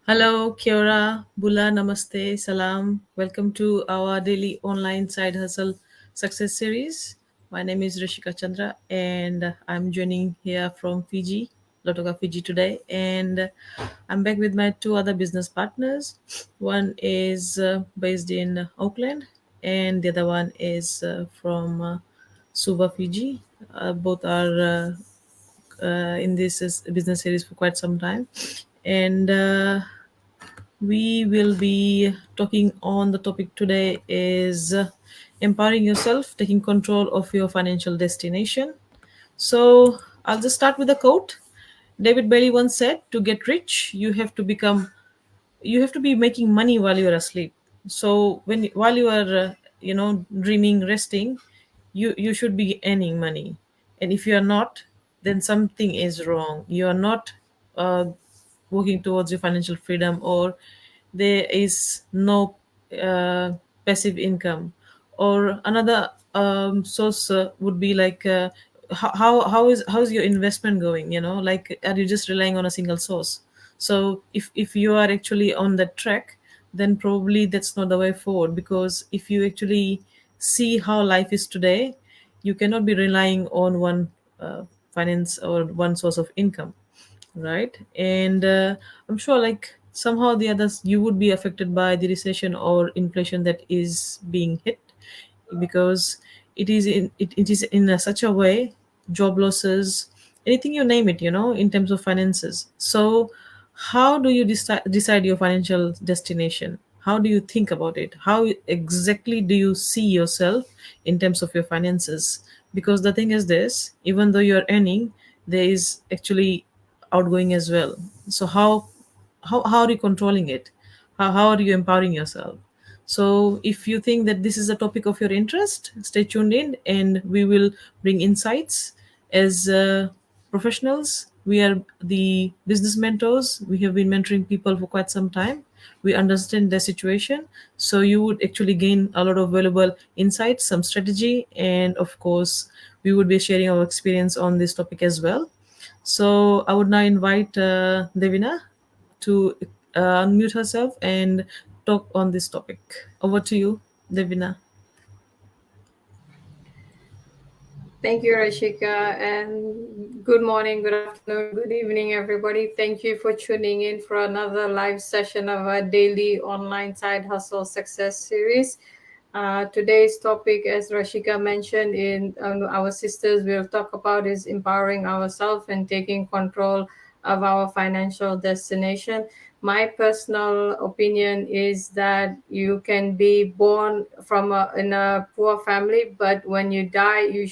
Hello, Kiora, Bula, Namaste, Salam. Welcome to our daily online side hustle success series. My name is Rishika Chandra and I'm joining here from Fiji, Lotoka, Fiji today. And I'm back with my two other business partners. One is based in Auckland and the other one is from Suva, Fiji. Both are in this business series for quite some time. And we will be talking on the topic today is empowering yourself, taking control of your financial destination. So I'll just start with a quote. David Bailey once said, to get rich you have to be making money while you're asleep. So while you are dreaming, resting, you should be earning money. And if you are not, then something is wrong. You are not uh, working towards your financial freedom, or there is no uh, passive income. Or another source would be like how is your investment going, like are you just relying on a single source? So if you are actually on that track, then probably that's not the way forward, because if you actually see how life is today, you cannot be relying on one finance or one source of income, right? And I'm sure, like, somehow the others, you would be affected by the recession or inflation that is being hit, because it is in such a way, job losses, anything you name it, in terms of finances. So how do you decide your financial destination? How do you think about it? How exactly do you see yourself in terms of your finances? Because the thing is this, even though you're earning, there is actually outgoing as well. So how are you controlling it? How are you empowering yourself? So if you think that this is a topic of your interest, stay tuned in, and we will bring insights. As professionals, we are the business mentors. We have been mentoring people for quite some time. We understand their situation. So you would actually gain a lot of valuable insights, some strategy, and of course, we would be sharing our experience on this topic as well. So I would now invite Devina to unmute herself and talk on this topic. Over to you, Devina. Thank you, Rashika, and good morning, good afternoon, good evening, everybody. Thank you for tuning in for another live session of our daily online side hustle success series. Today's topic, as Rashika mentioned, in our sisters will talk about is empowering ourselves and taking control of our financial destination. My personal opinion is that you can be born from in a poor family, but when you die, you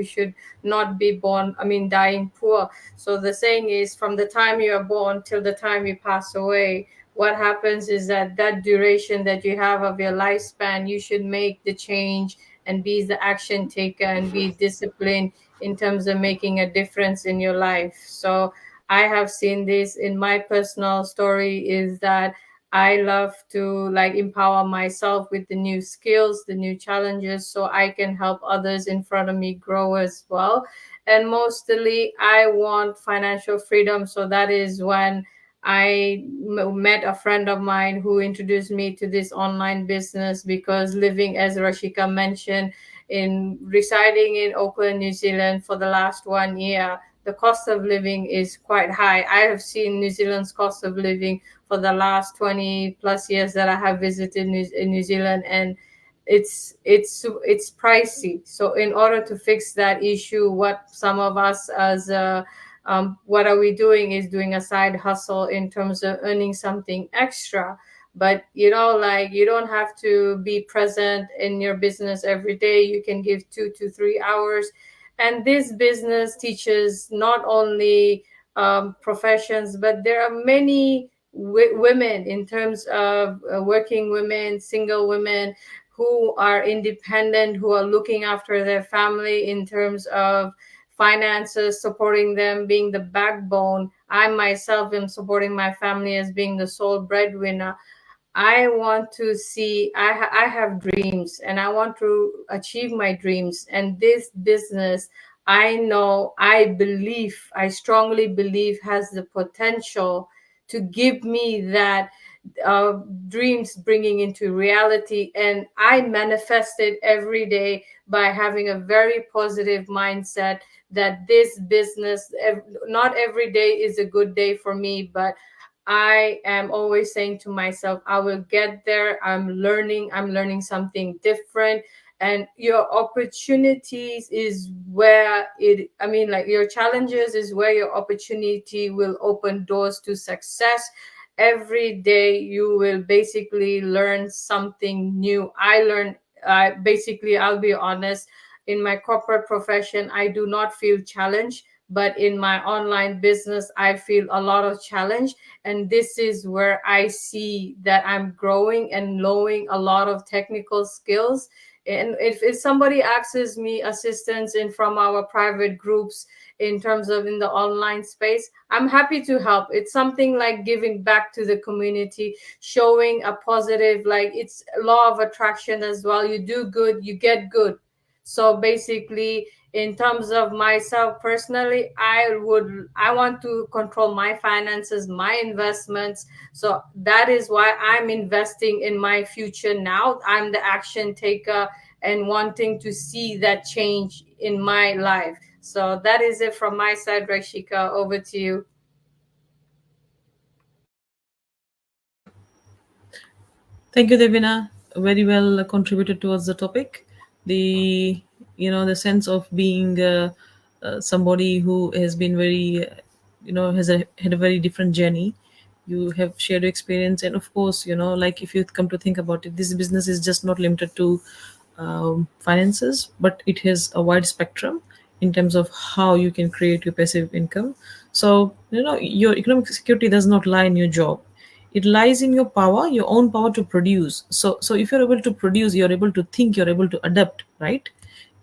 should not be born. I mean, dying poor. So the saying is, from the time you are born till the time you pass away, what happens is that duration that you have of your lifespan, you should make the change and be the action taker and be disciplined in terms of making a difference in your life. So I have seen this in my personal story, is that I love to like empower myself with the new skills, the new challenges, so I can help others in front of me grow as well. And mostly I want financial freedom. So that is when met a friend of mine who introduced me to this online business, because living, as Rashika mentioned, in residing in Auckland, New Zealand for the last 1 year, the cost of living is quite high. I have seen New Zealand's cost of living for the last 20 plus years that I have visited New Zealand, and it's pricey. So in order to fix that issue, what some of us as what are we doing is doing a side hustle in terms of earning something extra. But like, you don't have to be present in your business every day. You can give 2 to 3 hours. And this business teaches not only professions, but there are many women in terms of working women, single women who are independent, who are looking after their family in terms of finances, supporting them, being the backbone. I myself am supporting my family as being the sole breadwinner. I want to see, I have dreams and I want to achieve my dreams. And this business, I know, I strongly believe has the potential to give me that dreams bringing into reality. And I manifest it every day by having a very positive mindset that this business, not every day is a good day for me, but I am always saying to myself, I will get there. I'm learning something different. And your opportunities is where I mean, like your challenges is where your opportunity will open doors to success. Every day you will basically learn something new. I'll be honest, in my corporate profession, I do not feel challenged, but in my online business, I feel a lot of challenge. And this is where I see that I'm growing and knowing a lot of technical skills. And if somebody asks me assistance in from our private groups in terms of in the online space, I'm happy to help. It's something like giving back to the community, showing a positive, like it's law of attraction as well. You do good, you get good. So basically, in terms of myself personally, I want to control my finances, my investments. So that is why I'm investing in my future now. I'm the action taker and wanting to see that change in my life. So that is it from my side, Rashika. Over to you. Thank you, Devina. Very well contributed towards the topic. The the sense of being somebody who has been very had a very different journey. You have shared your experience, and of course, like if you come to think about it, this business is just not limited to finances, but it has a wide spectrum in terms of how you can create your passive income. So your economic security does not lie in your job, it lies in your power, your own power to produce. So if you're able to produce, you're able to think, you're able to adapt, right?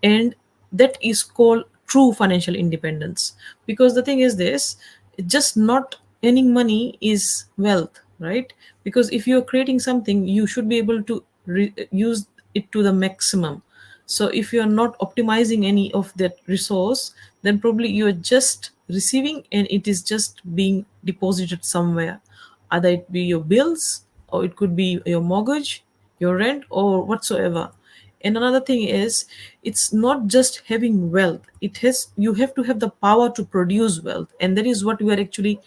And that is called true financial independence. Because the thing is this, just not earning money is wealth, right? Because if you're creating something, you should be able to use it to the maximum. So if you're not optimizing any of that resource, then probably you're just receiving and it is just being deposited somewhere, either it be your bills or it could be your mortgage, your rent, or whatsoever. And another thing is, it's not just having wealth, it has, you have to have the power to produce wealth. And that is what we are actually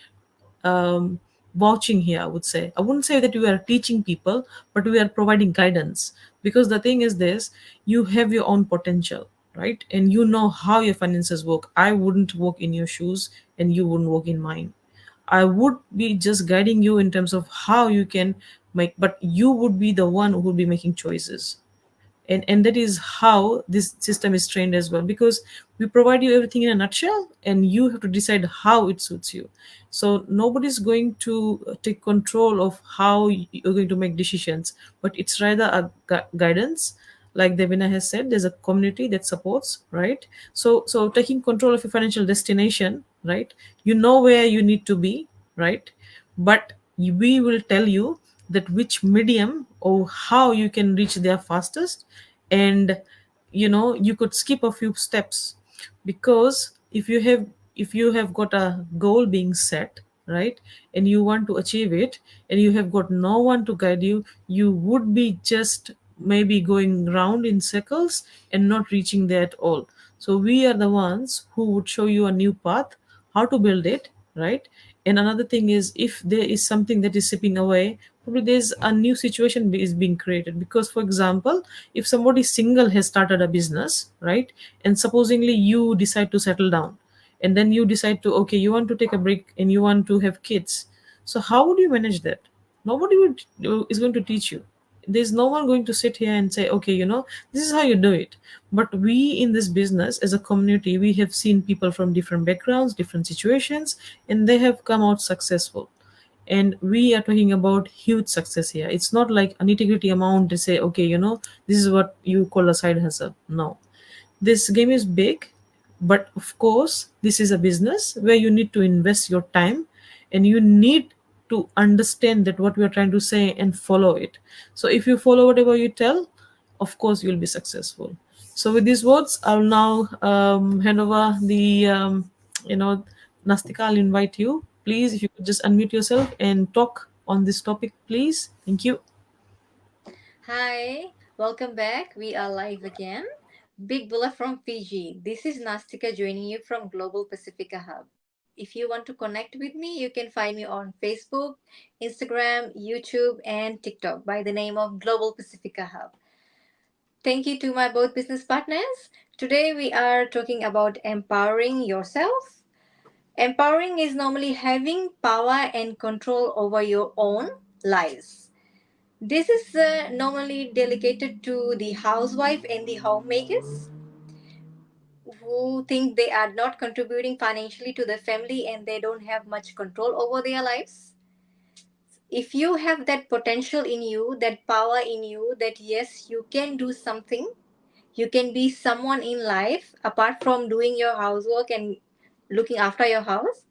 um, vouching here. I would say, I wouldn't say that we are teaching people, but we are providing guidance. Because the thing is this, you have your own potential, right? And you know how your finances work. I wouldn't walk in your shoes and you wouldn't walk in mine. I would be just guiding you in terms of how you can make, but you would be the one who would be making choices. And that is how this system is trained as well, because we provide you everything in a nutshell and you have to decide how it suits you. So nobody's going to take control of how you're going to make decisions, but it's rather a guidance. Like Devina has said, there's a community that supports, right? So taking control of your financial destination, right? You know where you need to be, right? But we will tell you that which medium or how you can reach there fastest. And you could skip a few steps. Because if you have got a goal being set, right, and you want to achieve it, and you have got no one to guide you, you would be just maybe going round in circles and not reaching there at all. So we are the ones who would show you a new path, how to build it, right? And another thing is, if there is something that is slipping away, probably there's a new situation is being created. Because for example, if somebody single has started a business, right, and supposingly you decide to settle down, and then you decide to, okay, you want to take a break and you want to have kids, so how would you manage that? Nobody is going to teach you. There's no one going to sit here and say, okay, this is how you do it. But we in this business as a community, we have seen people from different backgrounds, different situations, and they have come out successful. And we are talking about huge success here. It's not like a nitty-gritty amount to say, okay, this is what you call a side hustle. No, this game is big, but of course this is a business where you need to invest your time, and you need to understand that what we are trying to say and follow it. So if you follow whatever you tell, of course you'll be successful. So with these words, I'll now hand over the Nastika, I'll invite you Please, if you could just unmute yourself and talk on this topic, please. Thank you. Hi, welcome back. We are live again. Big Bula from Fiji. This is Nastika joining you from Global Pacifica Hub. If you want to connect with me, you can find me on Facebook, Instagram, YouTube, and TikTok by the name of Global Pacifica Hub. Thank you to my both business partners. Today we are talking about empowering yourself. Empowering is normally having power and control over your own lives. This is normally delegated to the housewife and the homemakers who think they are not contributing financially to the family and they don't have much control over their lives. If you have that potential in you, that power in you, that yes, you can do something, you can be someone in life apart from doing your housework and looking after your house.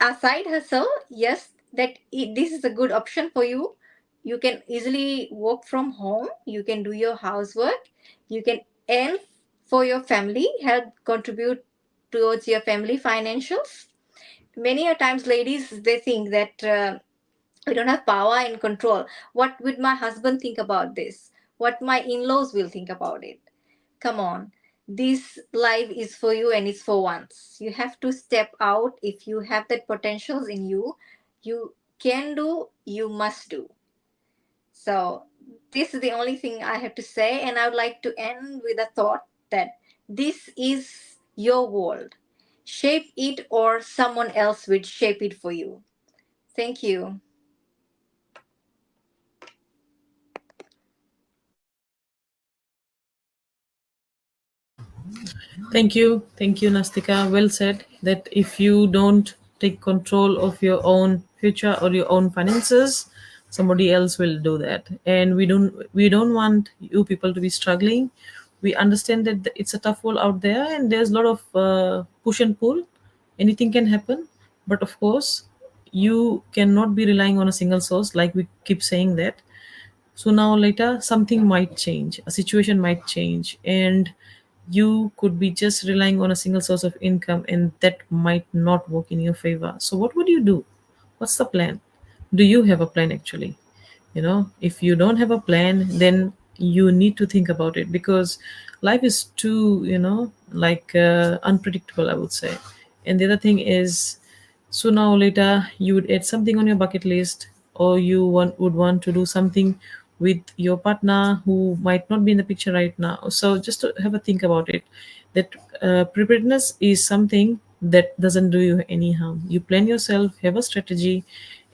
A side hustle, yes, this is a good option for you. You can easily work from home, you can do your housework, you can earn for your family, help contribute towards your family financials. Many a times ladies, they think that we don't have power and control. What would my husband think about this? What my in-laws will think about it? Come on. This life is for you and it's for once. You have to step out. If you have that potentials in you, you can do, you must do. So this is the only thing I have to say, and I would like to end with a thought that this is your world. Shape it or someone else will shape it for you. Thank you. Thank you, Nastika. Well said. That if you don't take control of your own future or your own finances, somebody else will do that. And we don't want you people to be struggling. We understand that it's a tough world out there, and there's a lot of push and pull. Anything can happen, but of course, you cannot be relying on a single source. Like we keep saying that, sooner or later something might change, a situation might change, and you could be just relying on a single source of income, and that might not work in your favor. So what would you do? What's the plan? Do you have a plan actually? If you don't have a plan, then you need to think about it, because life is too, like unpredictable, I would say. And the other thing is, sooner or later you would add something on your bucket list, or you would want to do something with your partner who might not be in the picture right now. So just to have a think about it, that preparedness is something that doesn't do you any harm. You plan yourself, have a strategy,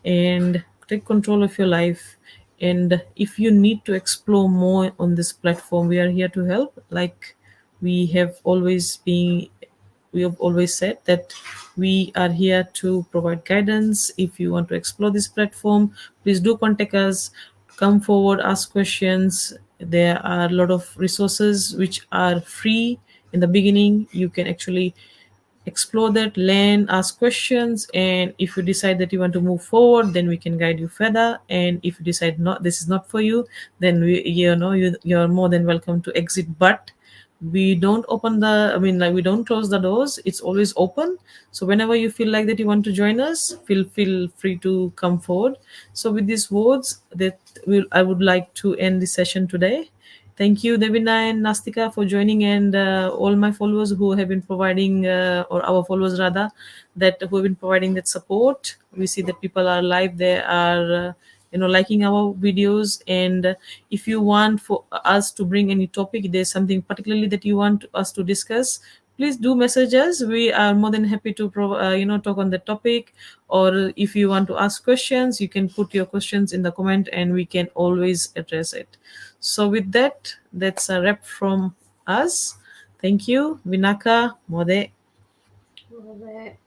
and take control of your life. And if you need to explore more on this platform, we are here to help. Like we have always been we have always said that we are here to provide guidance. If you want to explore this platform, please do contact us. Come forward, ask questions. There are a lot of resources which are free. In the beginning, you can actually explore that, learn, ask questions, and if you decide that you want to move forward, then we can guide you further. And if you decide not, this is not for you, then you're more than welcome to exit. But we don't open the I mean, like, we don't close the doors. It's always open. So whenever you feel like that you want to join us, feel free to come forward. So with these words, I would like to end the session today. Thank you, Devina and Nastika, for joining, and all my followers who have been providing, or our followers rather, that who have been providing that support. We see that people are live; they are, liking our videos. And if you want for us to bring any topic, there's something particularly that you want us to discuss, please do message us. We are more than happy to talk on the topic. Or if you want to ask questions, you can put your questions in the comment, and we can always address it. So with that, that's a wrap from us. Thank you, Vinaka Mode. Love it.